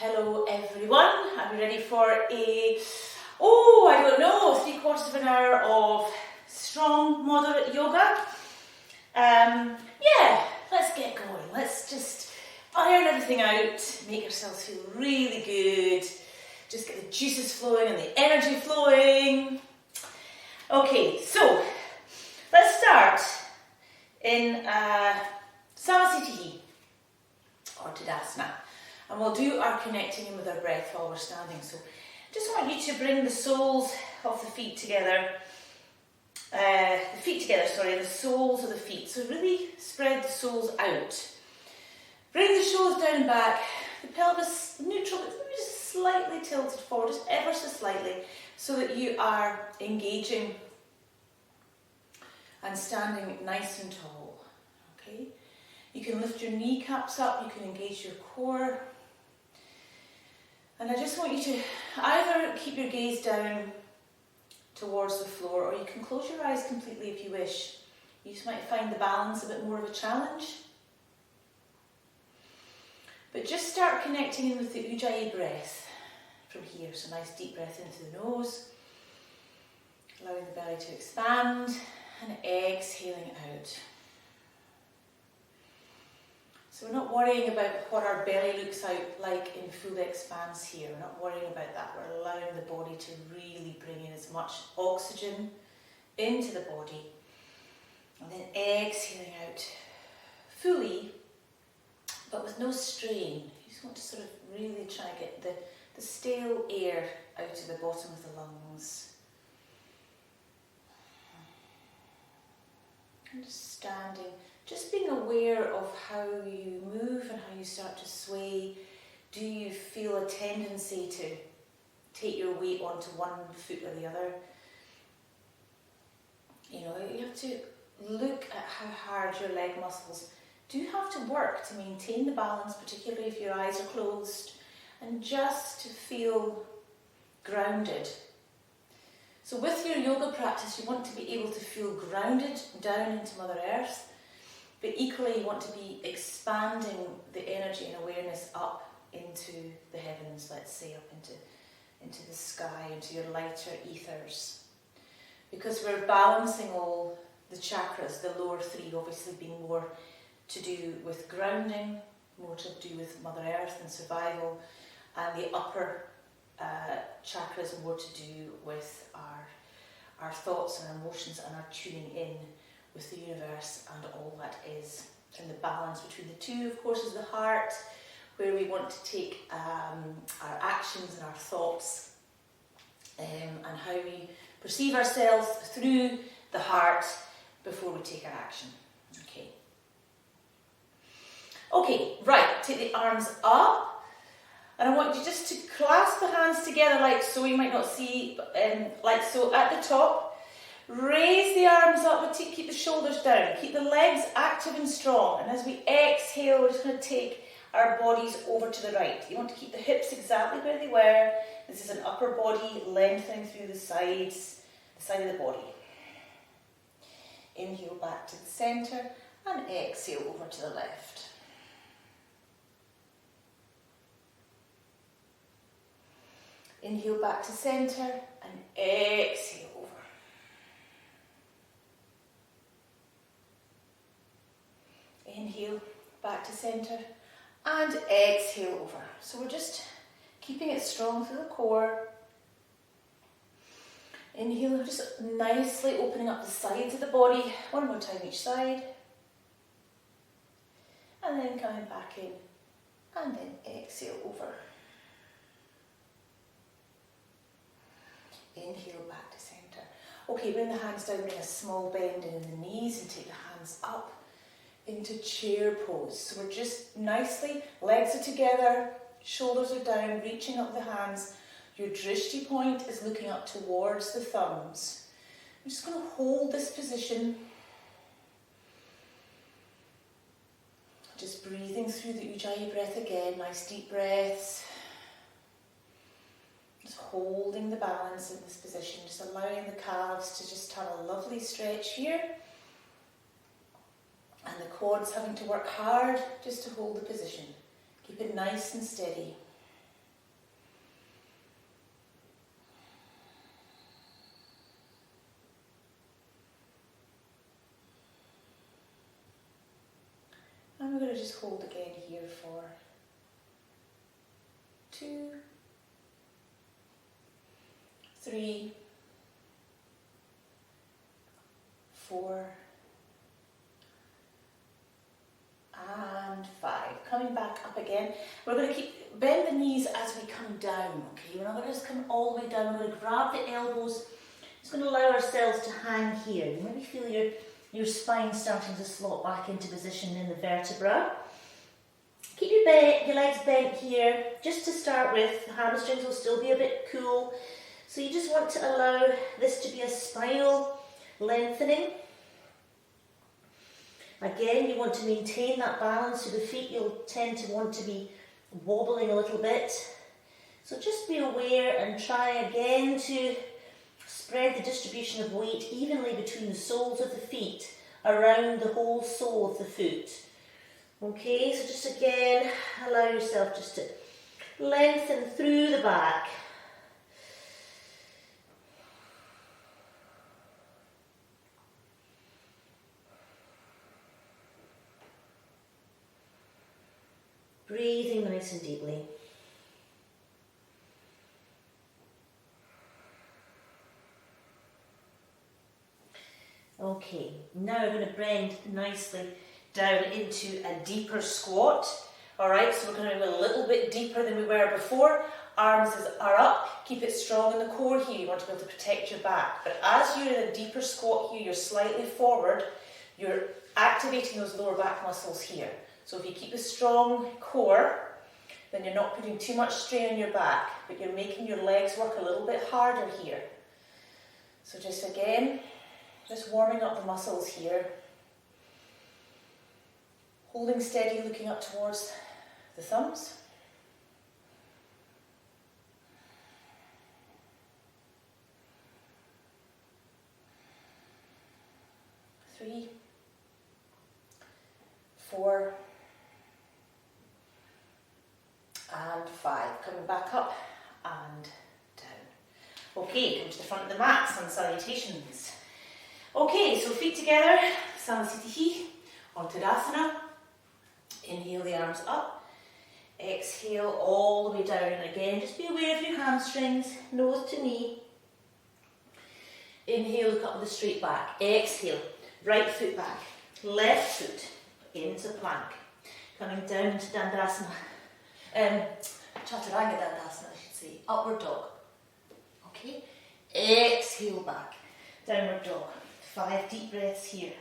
Hello everyone, are we ready for I don't know, 3/4 of an hour of strong, moderate yoga? Yeah, let's get going. Let's just iron everything out, make ourselves feel really good, just get the juices flowing and the energy flowing. Okay, so let's start in Samasthiti or Tadasana. And we'll do our connecting in with our breath while we're standing. So just want you to bring the soles of the feet together. The soles of the feet. So really spread the soles out. Bring the shoulders down and back. The pelvis neutral, maybe just slightly tilted forward, just ever so slightly, so that you are engaging and standing nice and tall. Okay? You can lift your kneecaps up, you can engage your core. And I just want you to either keep your gaze down towards the floor, or you can close your eyes completely if you wish. You just might find the balance a bit more of a challenge. But just start connecting in with the Ujjayi breath from here. So nice deep breath into the nose, allowing the belly to expand, and exhaling out. So we're not worrying about what our belly looks like in full expanse here. We're not worrying about that. We're allowing the body to really bring in as much oxygen into the body. And then exhaling out fully, but with no strain. You just want to sort of really try and get the stale air out of the bottom of the lungs. And just standing. Just being aware of how you move and how you start to sway. Do you feel a tendency to take your weight onto one foot or the other? You know, you have to look at how hard your leg muscles do have to work to maintain the balance, particularly if your eyes are closed, and just to feel grounded. So with your yoga practice, you want to be able to feel grounded down into Mother Earth. But equally, you want to be expanding the energy and awareness up into the heavens, let's say, up into the sky, into your lighter ethers. Because we're balancing all the chakras, the lower three obviously being more to do with grounding, more to do with Mother Earth and survival, and the upper chakras more to do with our thoughts and emotions and our tuning in with the universe and all that is. And the balance between the two, of course, is the heart, where we want to take our actions and our thoughts and how we perceive ourselves through the heart before we take our action. Okay, right, take the arms up, and I want you just to clasp the hands together like so. You might not see, like so at the top. Raise the arms up, but keep the shoulders down. Keep the legs active and strong. And as we exhale, we're just going to take our bodies over to the right. You want to keep the hips exactly where they were. This is an upper body lengthening through the sides, the side of the body. Inhale back to the centre and exhale over to the left. Inhale back to centre and exhale over. Inhale back to centre and exhale over. So we're just keeping it strong through the core. Inhale, just nicely opening up the sides of the body. One more time each side. And then coming back in and then exhale over. Inhale back to centre. Okay, bring the hands down, bring a small bend in the knees and take the hands up into chair pose. So we're just nicely, legs are together, shoulders are down, reaching up the hands. Your drishti point is looking up towards the thumbs. I'm just going to hold this position. Just breathing through the Ujjayi breath again, nice deep breaths. Just holding the balance in this position, just allowing the calves to just have a lovely stretch here. And the quads having to work hard just to hold the position. Keep it nice and steady. going to just hold again here for 2, 3, 4, and 5. Coming back up again. We're going to bend the knees as we come down, okay? We're not going to just come all the way down. We're going to grab the elbows. Just going to allow ourselves to hang here. You maybe feel your spine starting to slot back into position in the vertebra. Keep your legs bent here. Just to start with, the hamstrings will still be a bit cool. So you just want to allow this to be a spinal lengthening. Again, you want to maintain that balance, so the feet you'll tend to want to be wobbling a little bit. So just be aware and try again to spread the distribution of weight evenly between the soles of the feet around the whole sole of the foot. Okay, so just again, allow yourself just to lengthen through the back. Breathing nice and deeply. Okay, now we're going to bend nicely down into a deeper squat. Alright, so we're going to go a little bit deeper than we were before. Arms are up, keep it strong in the core here. You want to be able to protect your back. But as you're in a deeper squat here, you're slightly forward, you're activating those lower back muscles here. So if you keep a strong core, then you're not putting too much strain on your back, but you're making your legs work a little bit harder here. So just again, just warming up the muscles here. Holding steady, looking up towards the thumbs. 3, 4, and 5. Coming back up and down. Okay, come to the front of the mat, sun salutations. Okay, so feet together, Samasthiti, on Tadasana. Inhale the arms up. Exhale all the way down. And again, just be aware of your hamstrings, nose to knee. Inhale, look up with a straight back. Exhale, right foot back, left foot into plank. Coming down into Dandasana. Chaturanga Dandasana, I should say. Upward dog. Okay. Exhale back. Downward dog. 5 deep breaths here.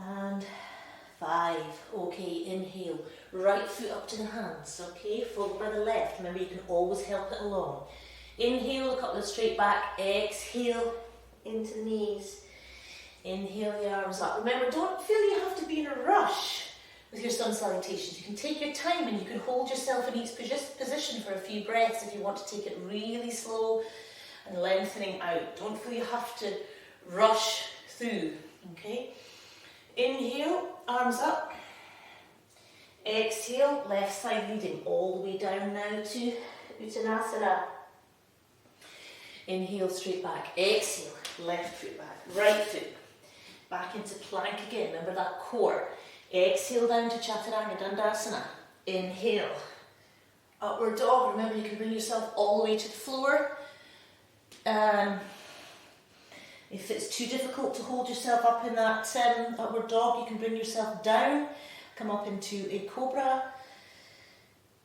And 5. Okay, inhale. Right foot up to the hands, okay? Followed by the left. Remember, you can always help it along. Inhale, look up with a straight back. Exhale into the knees. Inhale the arms up. Remember, don't feel you have to be in a rush with your sun salutations. You can take your time and you can hold yourself in each position for a few breaths if you want to take it really slow and lengthening out. Don't feel you have to rush through, okay? Inhale, arms up. Exhale, left side leading all the way down now to Uttanasana. Inhale, straight back. Exhale, left foot back, right foot. Back into plank again, remember that core. Exhale down to Chaturanga Dandasana. Inhale, upward dog. Remember, you can bring yourself all the way to the floor. If it's too difficult to hold yourself up in that upward dog, you can bring yourself down, come up into a cobra,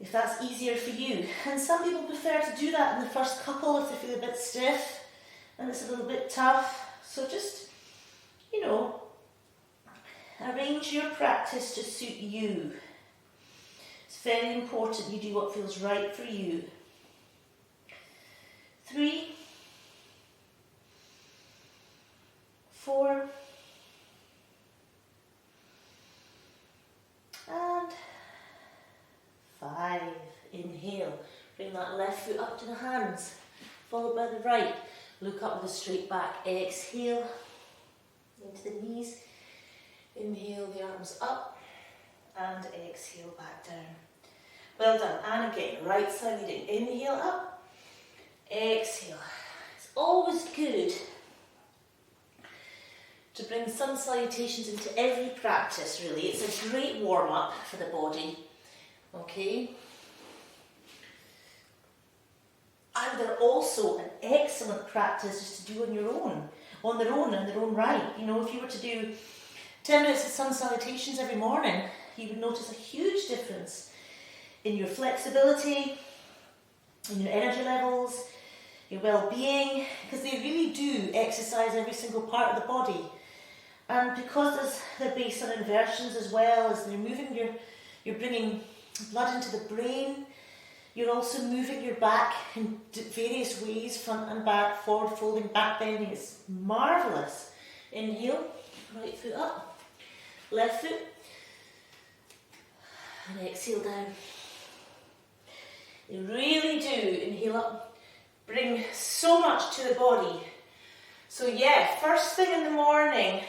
if that's easier for you. And some people prefer to do that in the first couple if they feel a bit stiff and it's a little bit tough. So just, arrange your practice to suit you. It's very important you do what feels right for you. 3, 4, and 5. Inhale, bring that left foot up to the hands. followed by the right. Look up with a straight back. Exhale into the knees. Inhale the arms up and exhale back down. Well done. And again, right side leading. Inhale up, exhale. It's always good to bring sun salutations into every practice, really. It's a great warm-up for the body. Okay? And they're also an excellent practice just to do on your own, in their own right. You know, if you were to do 10 minutes of sun salutations every morning, you would notice a huge difference in your flexibility, in your energy levels, your well-being, because they really do exercise every single part of the body. And because they're based on inversions as well, as they're moving you're bringing blood into the brain. You're also moving your back in various ways, front and back, forward folding, back bending. It's marvellous. Inhale, right foot up, left foot, and exhale down. They really do, inhale up, bring so much to the body. So yeah, first thing in the morning,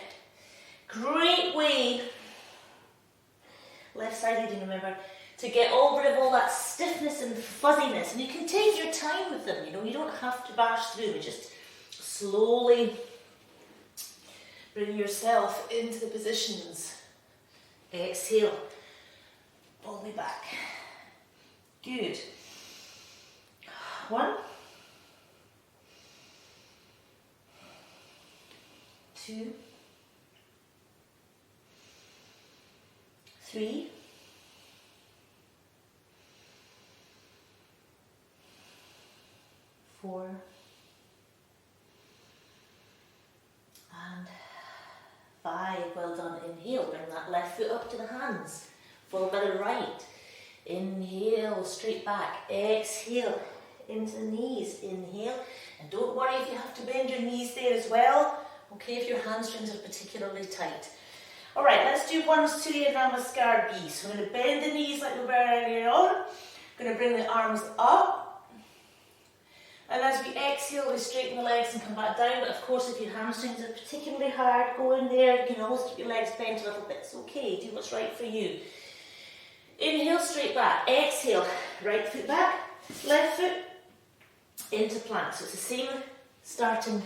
great way, left side leading, remember, to get rid of all that stiffness and fuzziness. And you can take your time with them, you know, you don't have to bash through, but just slowly bring yourself into the positions. Exhale, all the way back. Good. 1, 2, 3, 4, and 5. Well done. Inhale, bring that left foot up to the hands, followed by the right. Inhale, straight back. Exhale, into the knees. Inhale, and don't worry if you have to bend your knees there as well, okay, if your hamstrings are particularly tight. Alright, let's do 1 Surya Namaskar B. So I'm going to bend the knees like we were earlier on. I'm going to bring the arms up. And as we exhale, we straighten the legs and come back down. But of course, if your hamstrings are particularly hard, go in there. You can always keep your legs bent a little bit. It's okay. Do what's right for you. Inhale, straight back. Exhale, right foot back, left foot into plank. So it's the same starting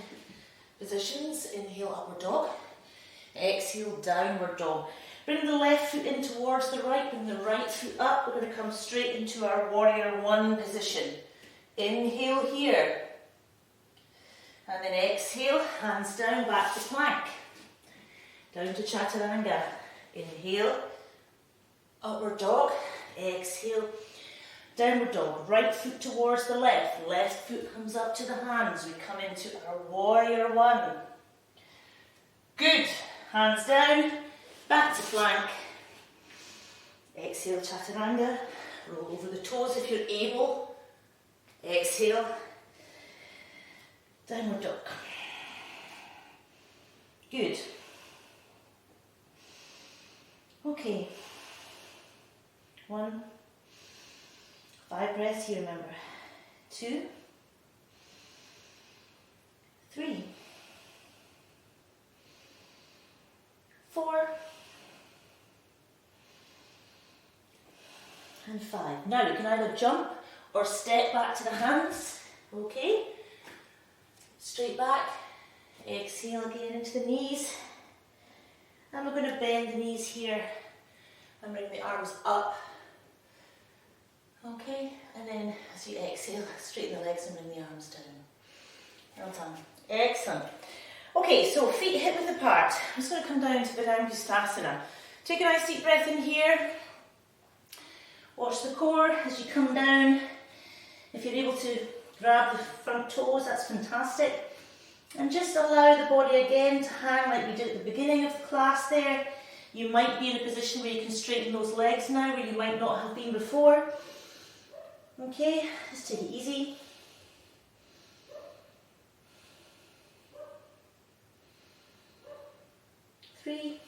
positions. Inhale, upward dog. Exhale, downward dog. Bring the left foot in towards the right. Bring the right foot up. We're going to come straight into our warrior 1 position. Inhale here, and then exhale, hands down, back to plank, down to chaturanga. Inhale, upward dog, exhale, downward dog, right foot towards the left foot comes up to the hands, we come into our warrior 1. Good, hands down, back to plank, exhale, chaturanga, roll over the toes if you're able. Exhale, downward dog. Good. Okay. 1, 5 breaths here, remember. 2, 3, 4, and 5. Now you can either jump or step back to the hands, okay? Straight back, exhale again into the knees. And we're going to bend the knees here and bring the arms up. Okay, and then as you exhale, straighten the legs and bring the arms down. Well done. Excellent. Okay, so feet hip width apart. I'm just going to come down to Bharadasana. Take a nice deep breath in here. Watch the core as you come down. If you're able to grab the front toes, that's fantastic. And just allow the body again to hang like we did at the beginning of the class there. You might be in a position where you can straighten those legs now, where you might not have been before. Okay, just take it easy. Three,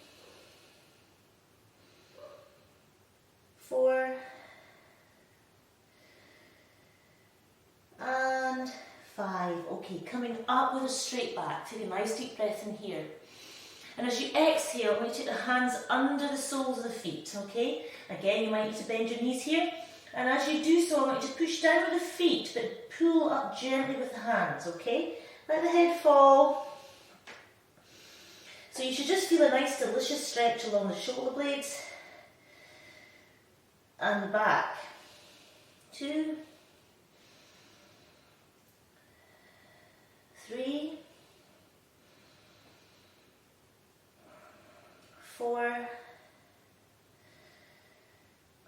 4, and 5. coming up with a straight back. Take a nice deep breath in here. And as you exhale, I want you to take the hands under the soles of the feet, okay? Again, you might need to bend your knees here. And as you do so, I want you to push down with the feet, but pull up gently with the hands, okay? Let the head fall. So you should just feel a nice, delicious stretch along the shoulder blades and the back. 2, 3, 4,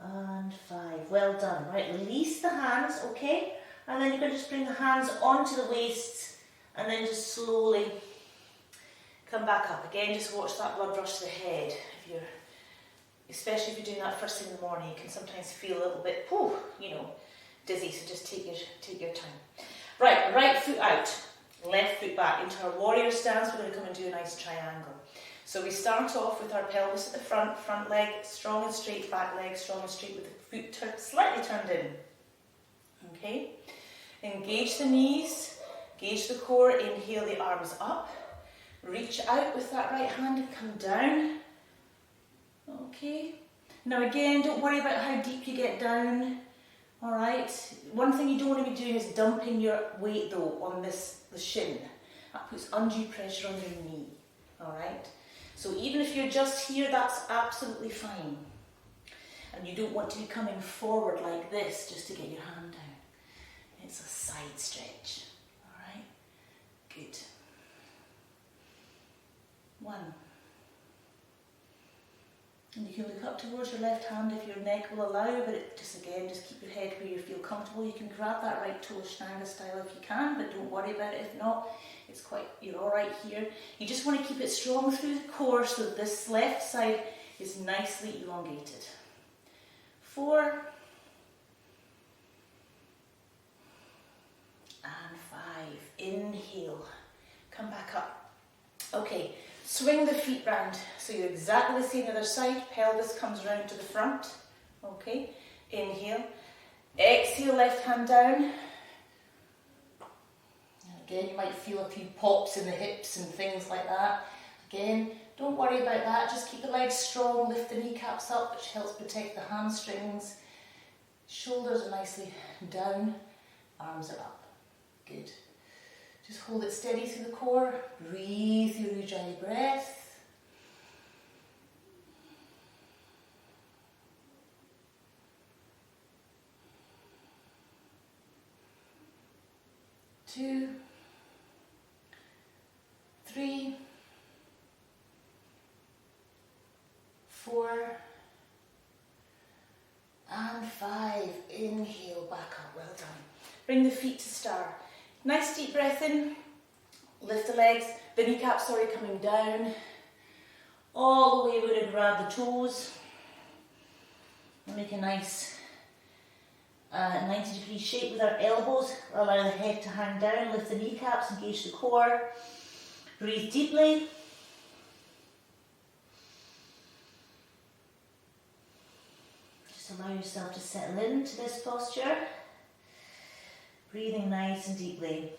and 5. Well done. Right, release the hands, okay? And then you're going to just bring the hands onto the waist and then just slowly come back up. Again, just watch that blood rush to the head. Especially if you're doing that first thing in the morning, you can sometimes feel a little bit, dizzy, so just take your time. Right foot out, left foot back into our warrior stance. We're going to come and do a nice triangle. So we start off with our pelvis at the front leg strong and straight, back leg strong and straight with the foot slightly turned in. Okay? Engage the knees, engage the core, inhale the arms up, reach out with that right hand and come down. Okay? Now again, don't worry about how deep you get down. Alright? One thing you don't want to be doing is dumping your weight though on the shin. That puts undue pressure on your knee. Alright? So even if you're just here, that's absolutely fine. And you don't want to be coming forward like this just to get your hand down. It's a side stretch. Alright? Good. 1. And you can look up towards your left hand if your neck will allow, but just keep your head where you feel comfortable. You can grab that right toe Ashtanga style if you can, but don't worry about it if not. You're alright here. You just want to keep it strong through the core so this left side is nicely elongated. 4. And 5. Inhale. Come back up. Okay, swing the feet round. So you're exactly the same other side. Pelvis comes round to the front. Okay, inhale. Exhale, left hand down. Again, you might feel a few pops in the hips and things like that. Again, don't worry about that. Just keep the legs strong, lift the kneecaps up, which helps protect the hamstrings. Shoulders are nicely down, arms are up. Good. Just hold it steady through the core. Breathe your Ujjayi breath. Two. 3, 4, and 5. Inhale, back up. Well done. Bring the feet to star. Nice deep breath in. Lift the legs, the kneecaps, coming down. All the way we're going to grab the toes. Make a nice 90-degree shape with our elbows. Allow the head to hang down. Lift the kneecaps, engage the core. Breathe deeply. Just allow yourself to settle into this posture. Breathing nice and deeply.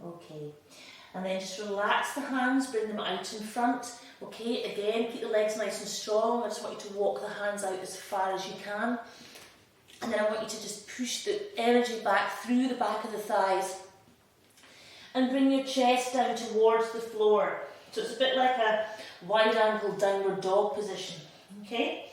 Okay. And then just relax the hands, bring them out in front. Okay, again, keep the legs nice and strong. I just want you to walk the hands out as far as you can. And then I want you to just push the energy back through the back of the thighs. And bring your chest down towards the floor. So it's a bit like a wide angle downward dog position. Okay?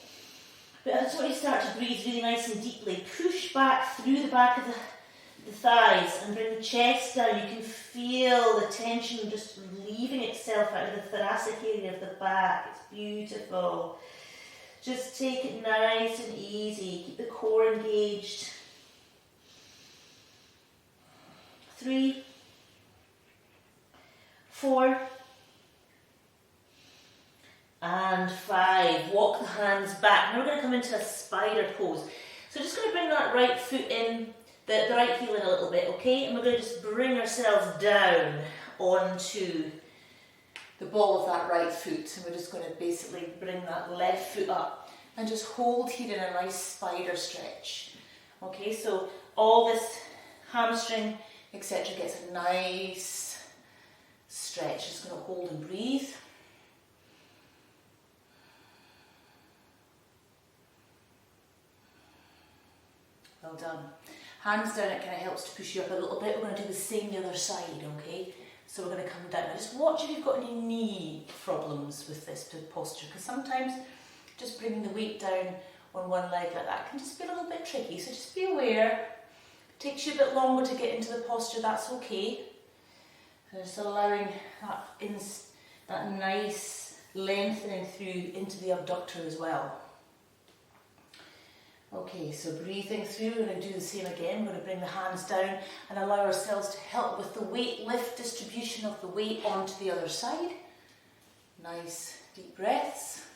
But I just want you to start to breathe really nice and deeply. Push back through the back of the thighs and bring the chest down. You can feel the tension just leaving itself out of the thoracic area of the back. It's beautiful. Just take it nice and easy. Keep the core engaged. 3, 4, and 5. Walk the hands back. Now we're going to come into a spider pose. So just going to bring that right foot in, the right heel in a little bit, okay? And we're going to just bring ourselves down onto the ball of that right foot. And we're just going to basically bring that left foot up and just hold here in a nice spider stretch. Okay, so all this hamstring, etc. gets a nice stretch. Just going to hold and breathe. Well done. Hands down, it kind of helps to push you up a little bit. We're going to do the same the other side, okay? So we're going to come down. Now just watch if you've got any knee problems with this posture, because sometimes just bringing the weight down on one leg like that can just be a little bit tricky. So just be aware. It takes you a bit longer to get into the posture, that's okay. And just allowing that nice lengthening through into the abductor as well. Okay, so breathing through, we're going to do the same again. We're going to bring the hands down and allow ourselves to help with the weight lift distribution of the weight onto the other side. Nice deep breaths.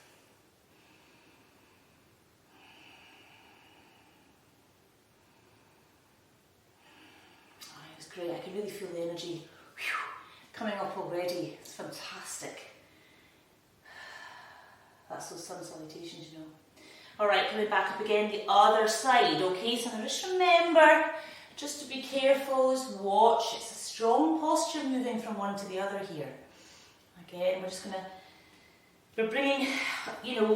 Oh, it's great. I can really feel the energy coming up already. It's fantastic. That's those sun salutations, you know. Alright, coming back up again, the other side, okay? So now just remember, just to be careful, just watch. It's a strong posture moving from one to the other here. Again, we're bringing,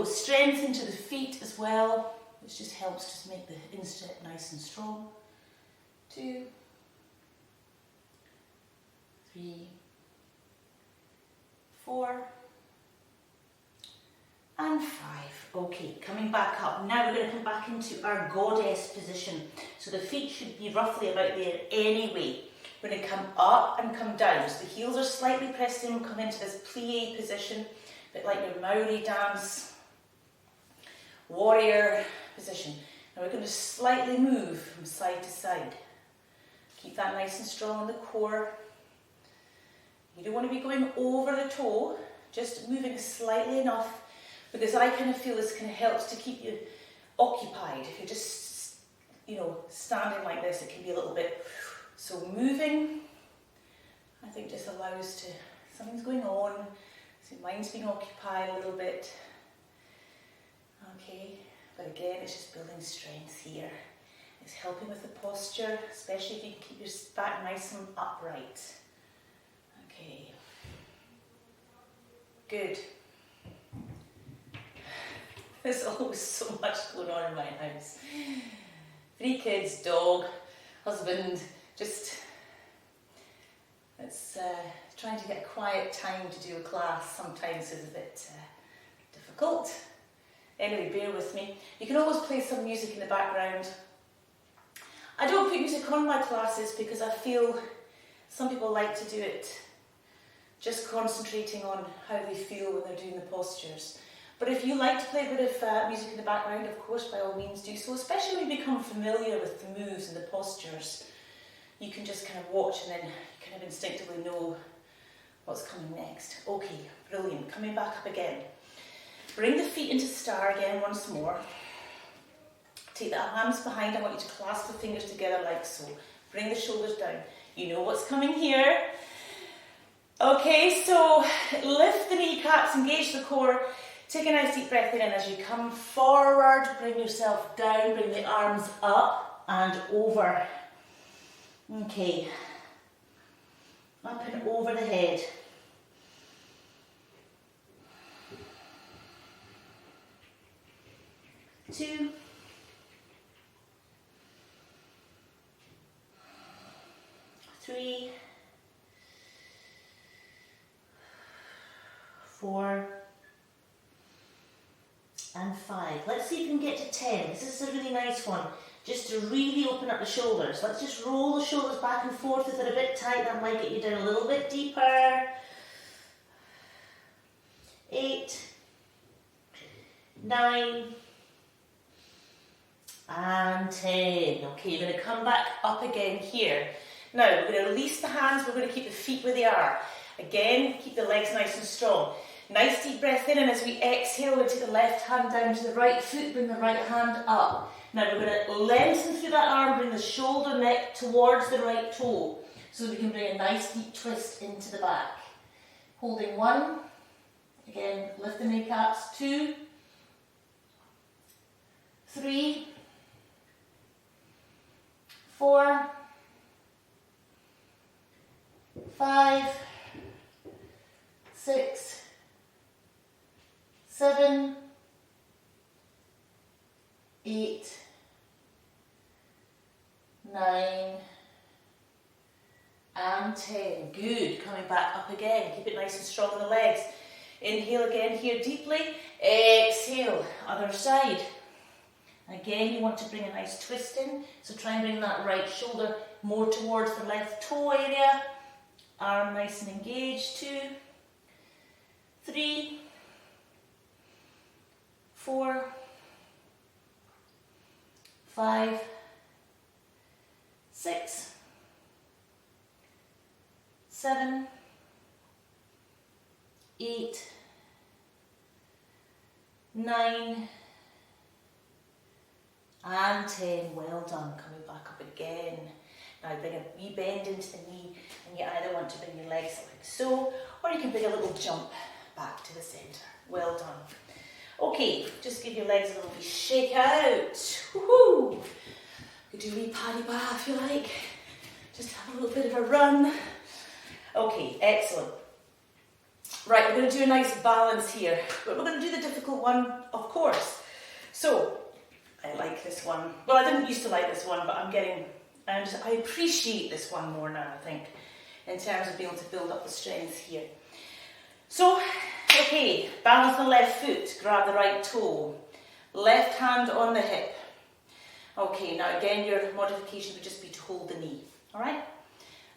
strength into the feet as well, which just helps just make the instep nice and strong. 2, 3, 4, and 5. Okay, coming back up. Now we're going to come back into our goddess position. So the feet should be roughly about there anyway. We're going to come up and come down. So the heels are slightly pressed in. We'll come into this plie position, a bit like your Maori dance, warrior position. Now we're going to slightly move from side to side. Keep that nice and strong in the core. You don't want to be going over the toe, just moving slightly enough, because I kind of feel this kind of helps to keep you occupied. If you're just, standing like this, it can be a little bit. So moving, I think just allows to, something's going on, so your mind's being occupied a little bit. Okay, but again, it's just building strength here. It's helping with the posture, especially if you can keep your back nice and upright. Okay, good. There's always so much going on in my house. 3 kids, dog, husband, just it's trying to get a quiet time to do a class sometimes is a bit difficult. Anyway, bear with me. You can always play some music in the background. I don't put music on my classes because I feel some people like to do it just concentrating on how they feel when they're doing the postures. But if you like to play a bit of music in the background, of course, by all means do so, especially when you become familiar with the moves and the postures. You can just kind of watch and then you kind of instinctively know what's coming next. Okay, brilliant. Coming back up again. Bring the feet into star again once more. Take the hands behind. I want you to clasp the fingers together like so. Bring the shoulders down. You know what's coming here. Okay, so lift the kneecaps, engage the core. Take a nice deep breath in, and as you come forward, bring yourself down, bring the arms up and over. Okay, up and over the head. Two. 3, 4, and 5. Let's see if we can get to 10. This is a really nice one. Just to really open up the shoulders. Let's just roll the shoulders back and forth. If they're a bit tight, that might get you down a little bit deeper. 8, 9, and 10. Okay, you're going to come back up again here. Now, we're going to release the hands. We're going to keep the feet where they are. Again, keep the legs nice and strong. Nice deep breath in, and as we exhale, we take the left hand down to the right foot, bring the right hand up. Now we're going to lengthen through that arm, bring the shoulder, neck towards the right toe, so that we can bring a nice deep twist into the back. Holding 1, again, lift the kneecaps, 2, 3, 4, 5, 6, 7, 8, 9, and 10. Good. Coming back up again. Keep it nice and strong in the legs. Inhale again here deeply. Exhale. Other side. Again, you want to bring a nice twist in. So try and bring that right shoulder more towards the left toe area. Arm nice and engaged. 2, 3, 4, 5, 6, 7, 8, 9, and 10. Well done. Coming back up again. Now bring a wee bend into the knee, and you either want to bring your legs like so, or you can bring a little jump back to the centre. Well done. Okay, just give your legs a little wee shake out. Woohoo! You do a wee paddy bar if you like. Just have a little bit of a run. Okay, excellent. Right, we're going to do a nice balance here, but we're going to do the difficult one, of course. So, I like this one. Well, I didn't used to like this one, but I appreciate this one more now, I think, in terms of being able to build up the strength here. So, okay, balance the left foot, grab the right toe, left hand on the hip. Okay, now again, your modification would just be to hold the knee, all right?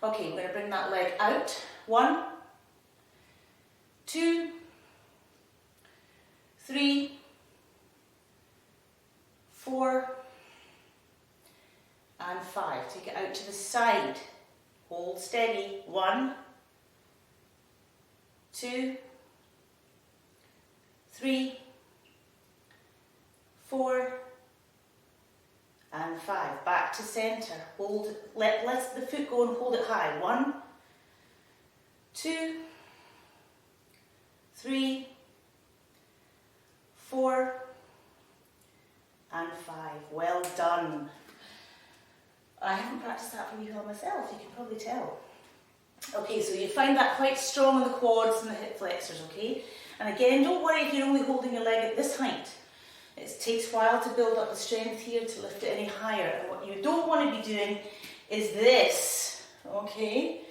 Okay, we're going to bring that leg out. 1, 2, 3, 4, and 5. Take it out to the side. Hold steady. 1, 2, 3, 4, and 5. Back to centre. Hold. Let the foot go and hold it high. 1, 2, 3, 4, and 5. Well done. I haven't practiced that for you all myself, you can probably tell. Okay, so you find that quite strong in the quads and the hip flexors, okay? And again, don't worry if you're only holding your leg at this height. It takes a while to build up the strength here to lift it any higher. And what you don't want to be doing is this, okay?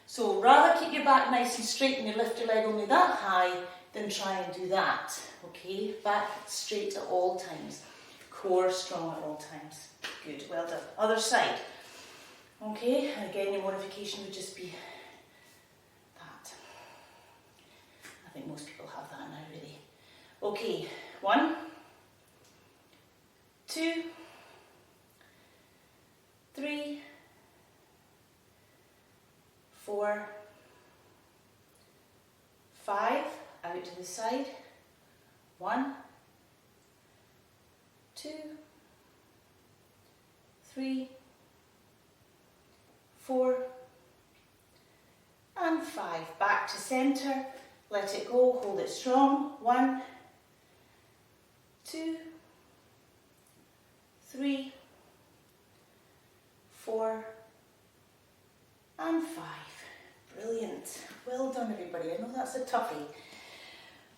So rather keep your back nice and straight and you lift your leg only that high than try and do that, okay? Back straight at all times. Core strong at all times. Good, well done. Other side. Okay, and again your modification would just be that. I think most people have that now really. Okay, 1, 2, 3, 4, 5, out to the side. 1, 2, 3, 4, and 5. Back to centre. Let it go. Hold it strong. 1, 2, 3, 4, and 5. Brilliant. Well done, everybody. I know that's a toughie.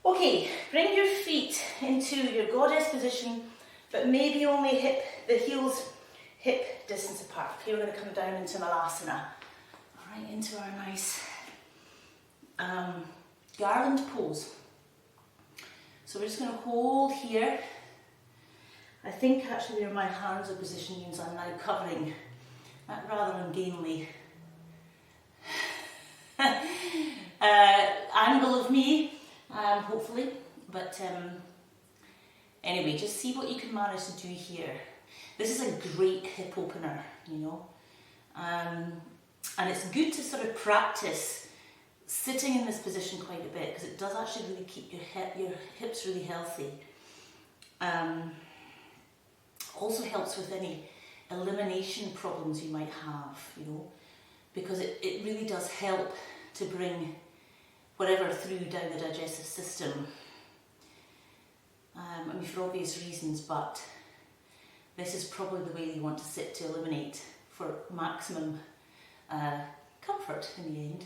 Okay, bring your feet into your goddess position, but maybe only the heels hip distance apart. Here we're going to come down into Malasana. All right, into our nice garland pose. So we're just going to hold here. I think actually where my hands are positioned means I'm now covering that rather ungainly angle of me, hopefully. But anyway, just see what you can manage to do here. This is a great hip opener, you know, and it's good to sort of practice sitting in this position quite a bit because it does actually really keep your hips really healthy. Also helps with any elimination problems you might have, you know, because it really does help to bring whatever through down the digestive system. I mean, for obvious reasons, but this is probably the way you want to sit to eliminate for maximum comfort in the end.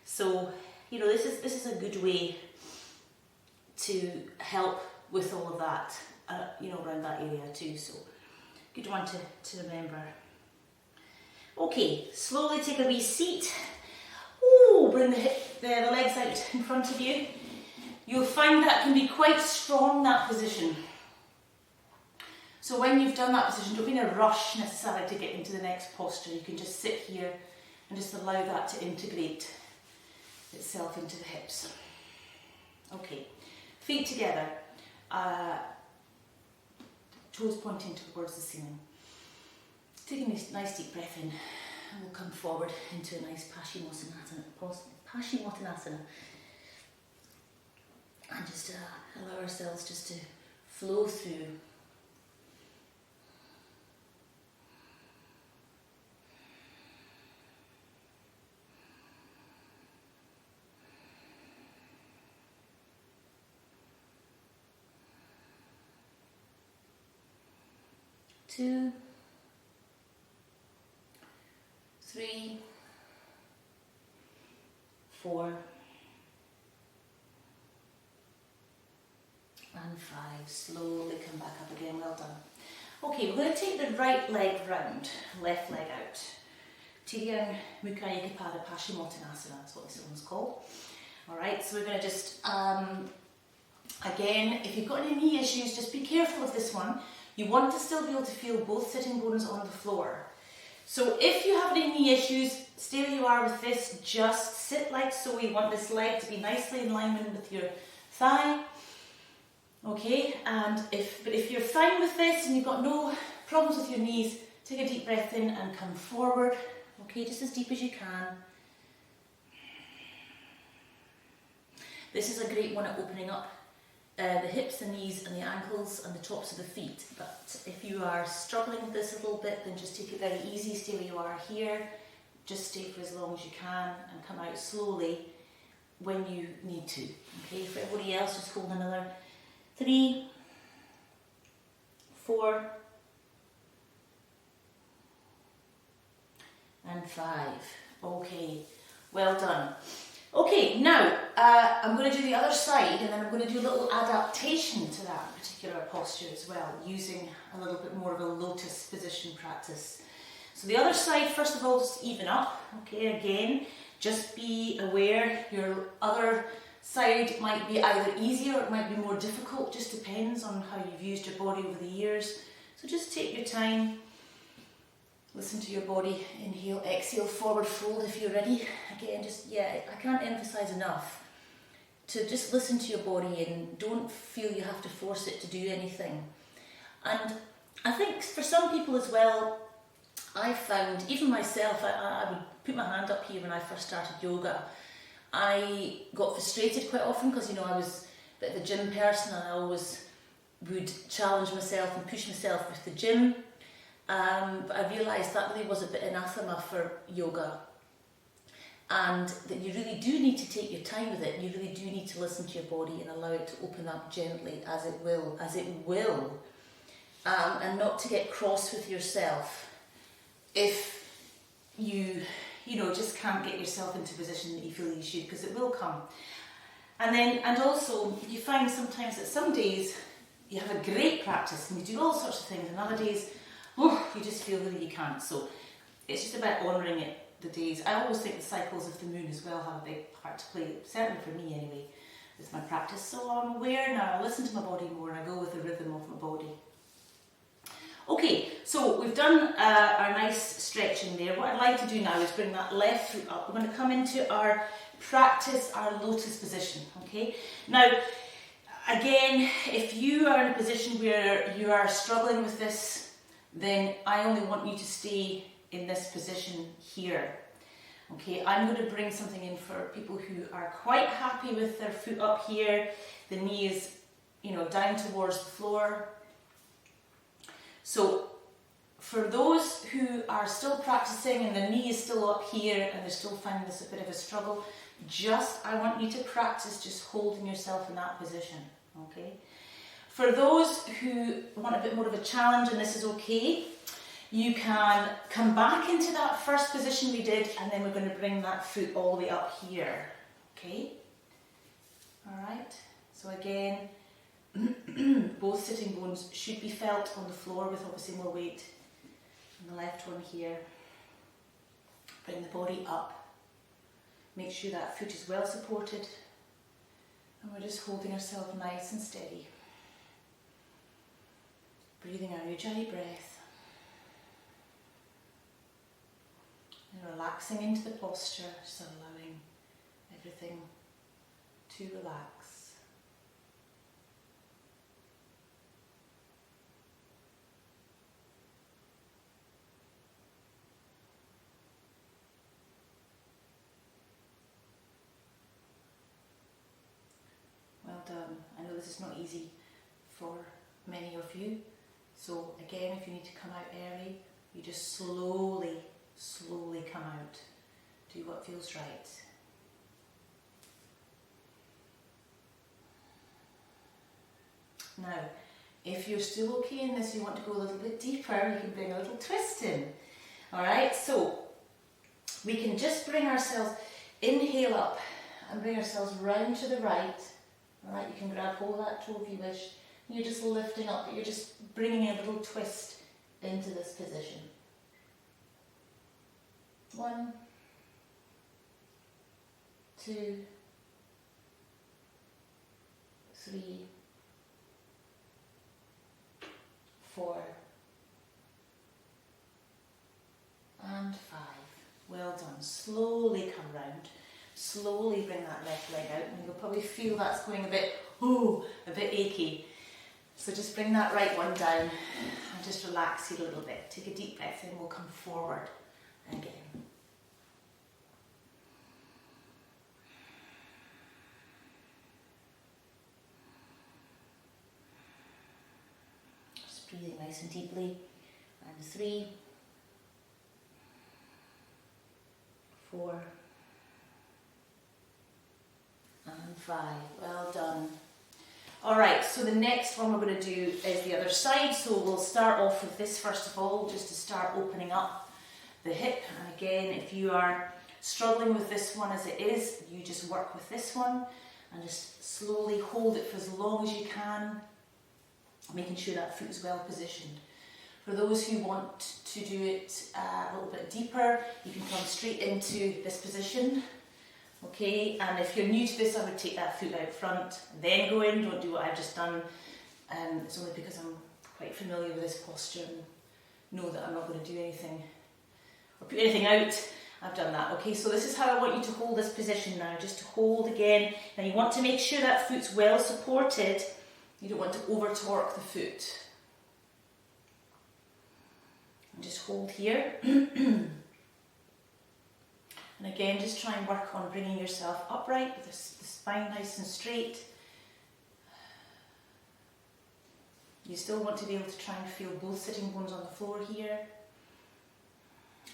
So, you know, this is a good way to help with all of that, you know, around that area too. So, good one to remember. Okay, slowly take a wee seat. Ooh, bring the legs out in front of you. You'll find that can be quite strong, that position. So when you've done that position, don't be in a rush necessarily to get into the next posture. You can just sit here and just allow that to integrate itself into the hips. Okay, feet together, toes pointing towards the ceiling. Take a nice deep breath in and we'll come forward into a nice Paschimottanasana. And just allow ourselves just to flow through. Two, 3, 4, and 5. Slowly come back up again. Well done. Okay, we're going to take the right leg round, left leg out. Tiryan Mukha Ekapada Paschimottanasana, that's what this one's called. Alright, so we're going to just, again, if you've got any knee issues, just be careful of this one. You want to still be able to feel both sitting bones on the floor. So if you have any knee issues, stay where you are with this, just sit like so. You want this leg to be nicely in alignment with your thigh. Okay, and if you're fine with this and you've got no problems with your knees, take a deep breath in and come forward. Okay, just as deep as you can. This is a great one at opening up the hips, the knees and the ankles and the tops of the feet. But if you are struggling with this a little bit, then just take it very easy, stay where you are here. Just stay for as long as you can and come out slowly when you need to. Okay, for everybody else, just hold another 3, 4, and 5. Okay, well done. Okay, now I'm going to do the other side and then I'm going to do a little adaptation to that particular posture as well, using a little bit more of a lotus position practice. So the other side, first of all, just even up. Okay, again, just be aware your other side might be either easier or it might be more difficult, just depends on how you've used your body over the years. So just take your time, listen to your body, inhale, exhale, forward fold if you're ready. Again, I can't emphasize enough to just listen to your body and don't feel you have to force it to do anything. And I think for some people as well, I found, even myself, I would put my hand up here when I first started yoga. I got frustrated quite often because, you know, I was a bit of a gym person and I always would challenge myself and push myself with the gym. But I realised that really was a bit anathema for yoga, and that you really do need to take your time with it. You really do need to listen to your body and allow it to open up gently as it will, and not to get cross with yourself if you just can't get yourself into a position that you feel you should, because it will come. And also you find sometimes that some days you have a great practice and you do all sorts of things, and other days you just feel really you can't. So it's just about honouring it, the days. I always think the cycles of the moon as well have a big part to play, certainly for me anyway, with my practice. So I'm aware now, I listen to my body more and I go with the rhythm of my body. Okay, so we've done our nice stretching there. What I'd like to do now is bring that left foot up. We're going to come into our lotus position, okay? Now, again, if you are in a position where you are struggling with this, then I only want you to stay in this position here. Okay, I'm going to bring something in for people who are quite happy with their foot up here, the knee is, you know, down towards the floor. So for those who are still practicing and the knee is still up here and they're still finding this a bit of a struggle, I want you to practice just holding yourself in that position, okay? For those who want a bit more of a challenge, and this is okay, you can come back into that first position we did, and then we're going to bring that foot all the way up here, okay? Alright, so again, both sitting bones should be felt on the floor with obviously more weight. And the left one here. Bring the body up. Make sure that foot is well supported. And we're just holding ourselves nice and steady. Breathing our Ujjayi breath. And relaxing into the posture, so allowing everything to relax. Well done. I know this is not easy for many of you. So again, if you need to come out early, you just slowly come out. Do what feels right. Now, if you're still okay in this, you want to go a little bit deeper, you can bring a little twist in. Alright, so we can just bring ourselves, inhale up and bring ourselves round to the right. Alright, you can grab hold of that toe if you wish. You're just lifting up, but you're just bringing a little twist into this position. 1, 2, 3, 4, and 5. Well done. Slowly come round. Slowly bring that left leg out, and you'll probably feel that's going a bit achy. So just bring that right one down and just relax here a little bit. Take a deep breath in, we'll come forward again. Just breathing nice and deeply. And 3, 4, and 5. Well done. Alright, so the next one we're going to do is the other side. So we'll start off with this first of all, just to start opening up the hip. And again, if you are struggling with this one as it is, you just work with this one and just slowly hold it for as long as you can, making sure that foot is well positioned. For those who want to do it a little bit deeper, you can come straight into this position. Okay, and if you're new to this, I would take that foot out front, then go in. Don't do what I've just done. It's only because I'm quite familiar with this posture and know that I'm not going to do anything or put anything out. I've done that. Okay, so this is how I want you to hold this position now, just to hold again. Now you want to make sure that foot's well supported. You don't want to over torque the foot. And just hold here. And again, just try and work on bringing yourself upright with the spine nice and straight. You still want to be able to try and feel both sitting bones on the floor here.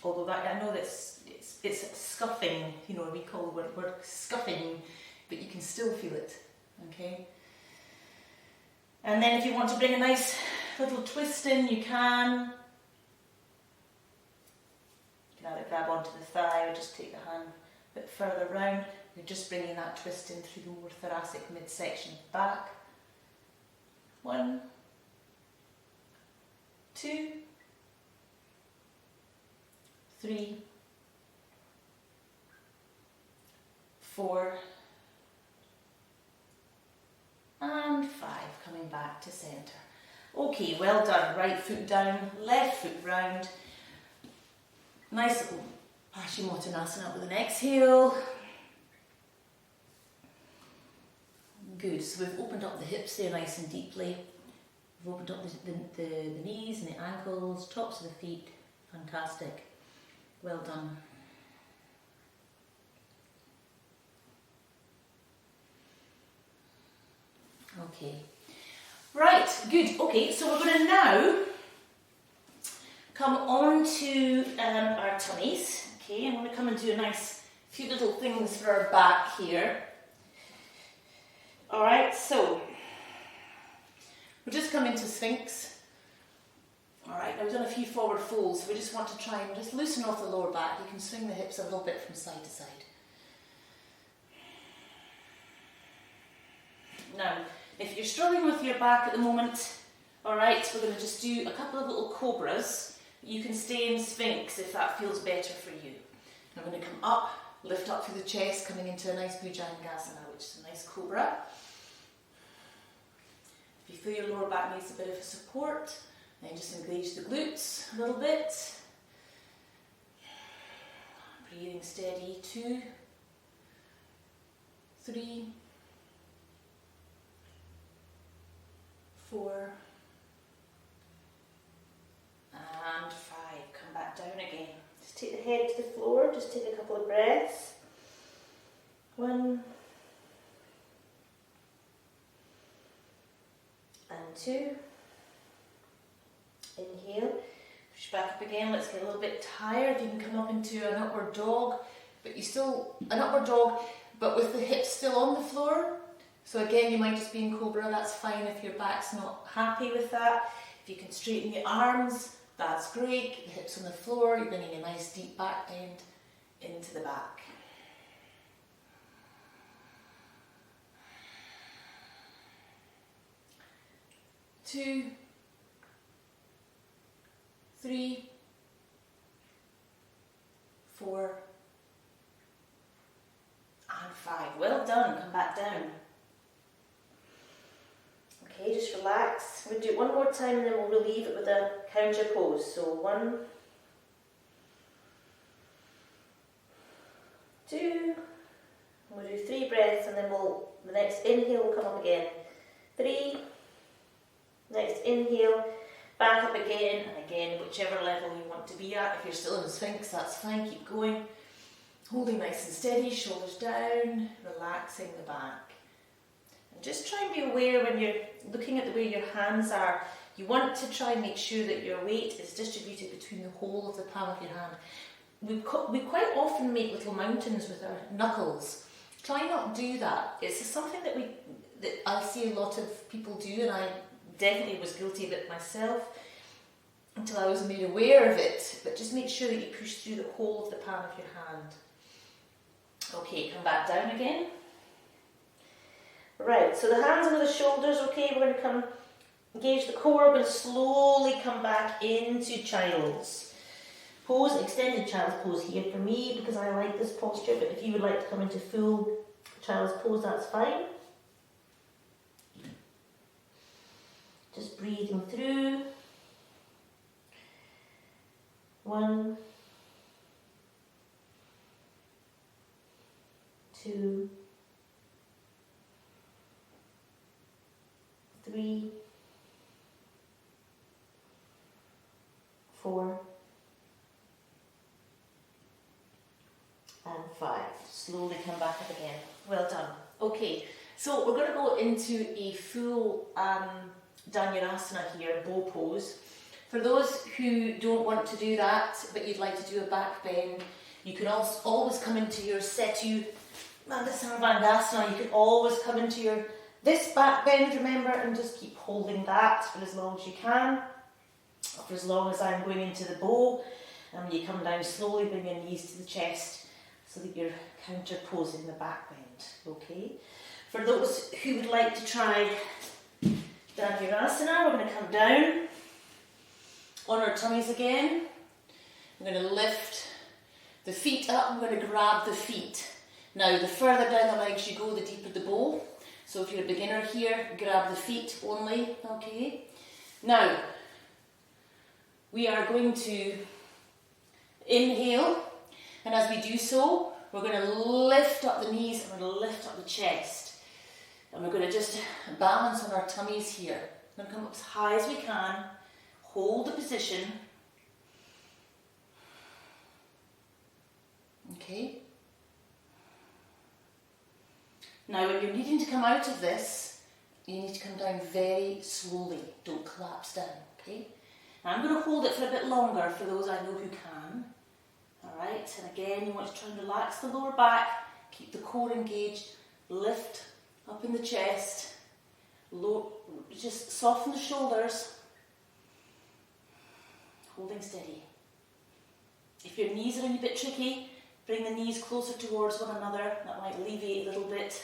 Although that, I know that it's scuffing, you know, we call the word scuffing, but you can still feel it, okay? And then if you want to bring a nice little twist in, you can. Either grab onto the thigh or just take the hand a bit further round. You're just bringing that twist in through the more thoracic midsection back. 1, 2, 3, 4, and 5. Coming back to centre. Okay, well done. Right foot down, left foot round. Nice little Paschimottanasana with an exhale. Good, so we've opened up the hips there nice and deeply. We've opened up the knees and the ankles, tops of the feet. Fantastic. Well done. Okay. Right, good. Okay, so we're going to now come on to our tummies. Okay, I'm going to come and do a nice few little things for our back here. Alright, so we're just coming to Sphinx. Alright, now we've done a few forward folds, so we just want to try and just loosen off the lower back. You can swing the hips a little bit from side to side. Now, if you're struggling with your back at the moment, alright, we're going to just do a couple of little cobras. You can stay in Sphinx if that feels better for you. I'm going to come up, lift up through the chest, coming into a nice Bhujangasana, which is a nice cobra. If you feel your lower back needs a bit of support, then just engage the glutes a little bit. Breathing steady, 2, 3, 4, and 5. Come back down again. Just take the head to the floor, just take a couple of breaths. 1 and 2. Inhale, push back up again. Let's get a little bit tired. You can come up into an upward dog, but with the hips still on the floor. So again, you might just be in cobra, that's fine if your back's not happy with that. If you can straighten the arms, that's great. Keep the hips on the floor, you're bringing a nice deep back bend into the back. 2, 3, 4, and 5. Well done, come back down. Okay, just relax. We'll do it one more time and then we'll relieve it with a counter pose. So 1, 2, we'll do 3 breaths and then the next inhale will come up again. 3, next inhale, back up again and again, whichever level you want to be at. If you're still in Sphinx, that's fine, keep going. Holding nice and steady, shoulders down, relaxing the back. And just try and be aware when you're looking at the way your hands are. You want to try and make sure that your weight is distributed between the whole of the palm of your hand. We quite often make little mountains with our knuckles. Try not to do that. It's something that I see a lot of people do, and I definitely was guilty of it myself until I was made aware of it. But just make sure that you push through the whole of the palm of your hand. Okay, come back down again. Right, so the hands under the shoulders, okay, we're going to come engage the core, we're going to slowly come back into child's pose, extended child's pose here for me because I like this posture, but if you would like to come into full child's pose, that's fine. Just breathing through. 1, 2, 3, 4, and 5. Slowly come back up again. Well done. Okay, so we're going to go into a full Dhanurasana here, bow pose. For those who don't want to do that, but you'd like to do a back bend, you can also always come into your Setu Mandasana. You can always come into this back bend, remember, and just keep holding that for as long as you can. For as long as I'm going into the bow, and you come down slowly, bring your knees to the chest so that you're counter posing the back bend. Okay. For those who would like to try Dhanurasana, we're going to come down on our tummies again. I'm going to lift the feet up. I'm going to grab the feet. Now, the further down the legs you go, the deeper the bow. So if you're a beginner here, grab the feet only. Okay. Now, we are going to inhale, and as we do so, we're going to lift up the knees and we're going to lift up the chest. And we're going to just balance on our tummies here. We're going to come up as high as we can, hold the position. Okay. Now when you're needing to come out of this, you need to come down very slowly. Don't collapse down, okay? Now I'm going to hold it for a bit longer for those I know who can. Alright, and again you want to try and relax the lower back, keep the core engaged, lift up in the chest, just soften the shoulders, holding steady. If your knees are a bit tricky, bring the knees closer towards one another. That might alleviate a little bit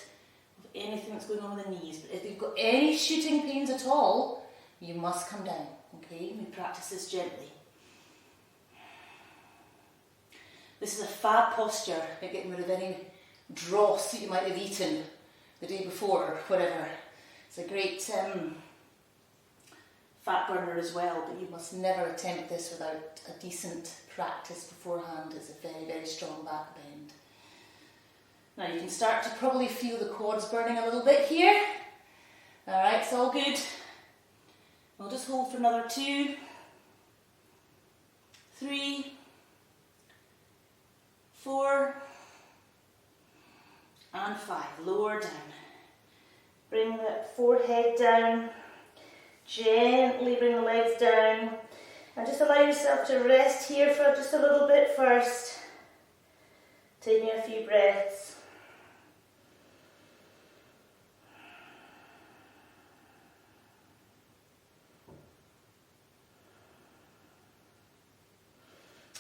of anything that's going on with the knees. But if you've got any shooting pains at all, you must come down, okay? We practice this gently. This is a fab posture at getting rid of any dross that you might have eaten the day before or whatever. It's a great fat burner as well, but you must never attempt this without a decent practice beforehand. It's a very, very strong back bend. Now you can start to probably feel the quads burning a little bit here. Alright, it's all good. We'll just hold for another 2, 3, 4, and 5. Lower down. Bring the forehead down. Gently bring the legs down. And just allow yourself to rest here for just a little bit first. Taking a few breaths.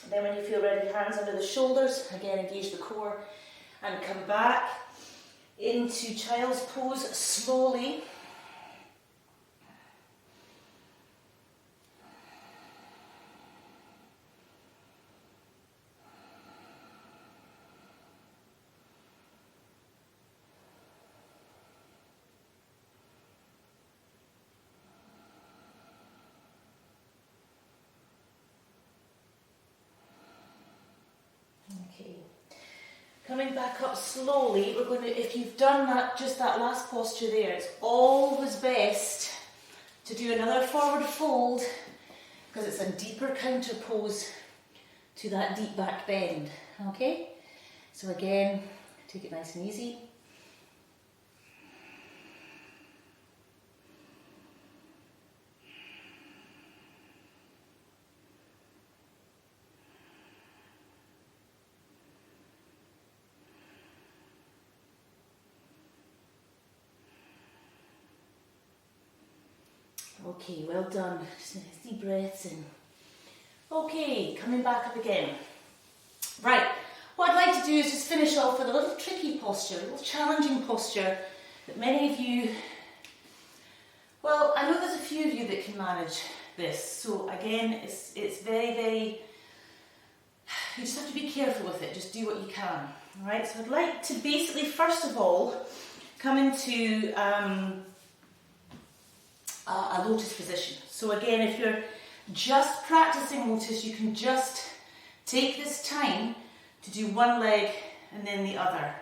And then when you feel ready, hands under the shoulders. Again, engage the core. And come back into child's pose slowly. Okay. Coming back up slowly, we're going to, if you've done that, just that last posture there, it's always best to do another forward fold because it's a deeper counter pose to that deep back bend, okay? So again, take it nice and easy. Okay, well done. Just nice deep breaths in. Okay, coming back up again. Right, what I'd like to do is just finish off with a little tricky posture, a little challenging posture that many of you, well, I know there's a few of you that can manage this. So again, it's very, very, you just have to be careful with it. Just do what you can. All right, so I'd like to basically, first of all, come into a lotus position. So again, if you're just practicing lotus, you can just take this time to do one leg and then the other,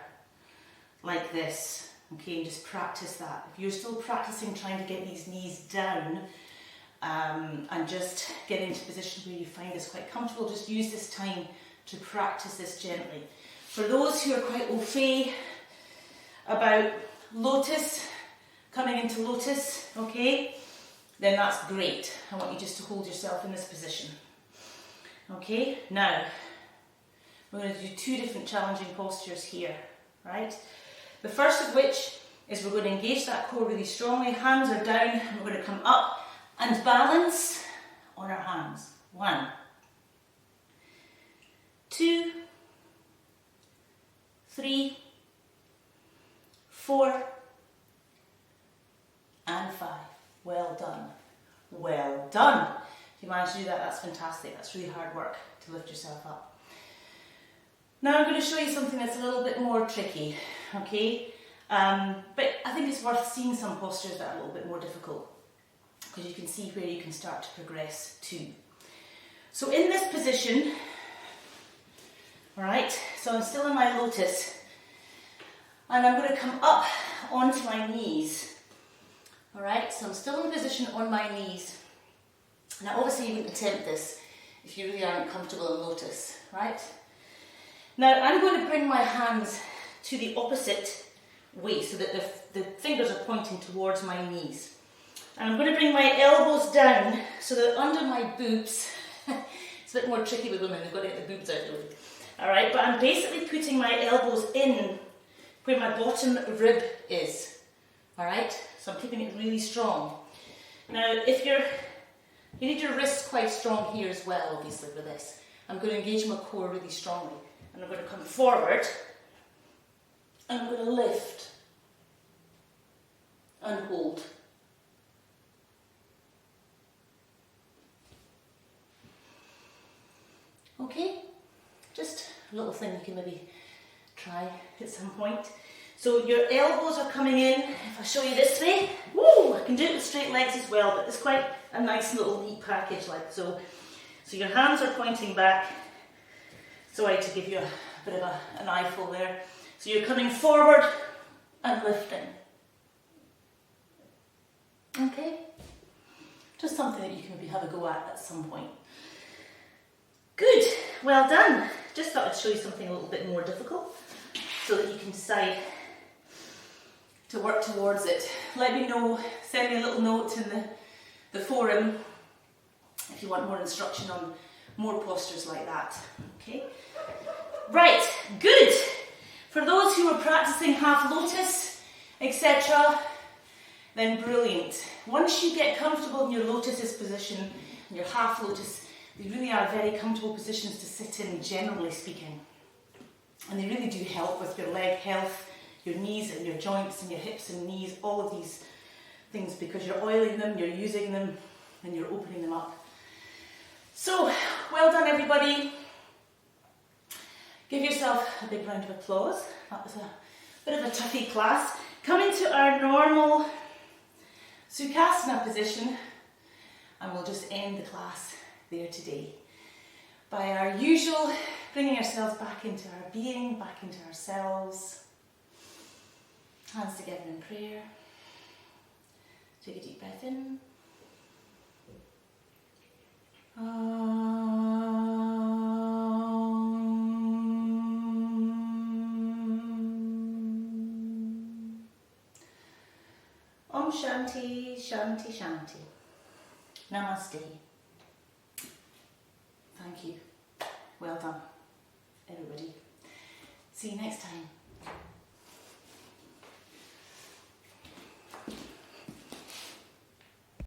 like this. Okay, and just practice that. If you're still practicing trying to get these knees down and just get into a position where you find this quite comfortable, just use this time to practice this gently. For those who are quite au fait about lotus, coming into lotus, okay, then that's great. I want you just to hold yourself in this position. Okay, now we're going to do 2 different challenging postures here, right? The first of which is we're going to engage that core really strongly. Hands are down and we're going to come up and balance on our hands. 1, 2, 3, 4, and 5. Well done. Well done. If you manage to do that, that's fantastic. That's really hard work to lift yourself up. Now I'm going to show you something that's a little bit more tricky, okay? But I think it's worth seeing some postures that are a little bit more difficult because you can see where you can start to progress too. So in this position, all right, so I'm still in my lotus and I'm going to come up onto my knees. All right, so I'm still in a position on my knees. Now obviously you wouldn't attempt this if you really aren't comfortable in lotus, right? Now I'm going to bring my hands to the opposite way so that the fingers are pointing pointing towards my knees. And I'm going to bring my elbows down so that under my boobs, it's a bit more tricky with women, they've got to get the boobs out of the way. Alright, but I'm basically putting my elbows in where my bottom rib is. Alright, so I'm keeping it really strong. Now, you need your wrists quite strong here as well, obviously, with this. I'm going to engage my core really strongly. And I'm going to come forward, and I'm going to lift and hold. Okay, just a little thing you can maybe try at some point. So your elbows are coming in. If I show you this way, woo, I can do it with straight legs as well, but it's quite a nice little neat package like so. So your hands are pointing back. Sorry to give you a bit of an eyeful there. So you're coming forward and lifting. Okay, just something that you can maybe have a go at some point. Good, well done. Just thought I'd show you something a little bit more difficult so that you can decide to work towards it. Let me know, send me a little note in the forum if you want more instruction on more postures like that. Okay, right, good. For those who are practicing half lotus, etc., then brilliant. Once you get comfortable in your lotus position, and your half lotus, they really are very comfortable positions to sit in, generally speaking. And they really do help with your leg health, your knees and your joints and your hips and knees, all of these things, because you're oiling them, you're using them, and you're opening them up. So, well done everybody. Give yourself a big round of applause. That was a bit of a toughie class. Come into our normal Sukhasana position, and we'll just end the class there today by our usual bringing ourselves back into our being, back into ourselves. Hands together in prayer. Take a deep breath in. Om Shanti, Shanti, Shanti. Namaste. Thank you. Well done, everybody. See you next time.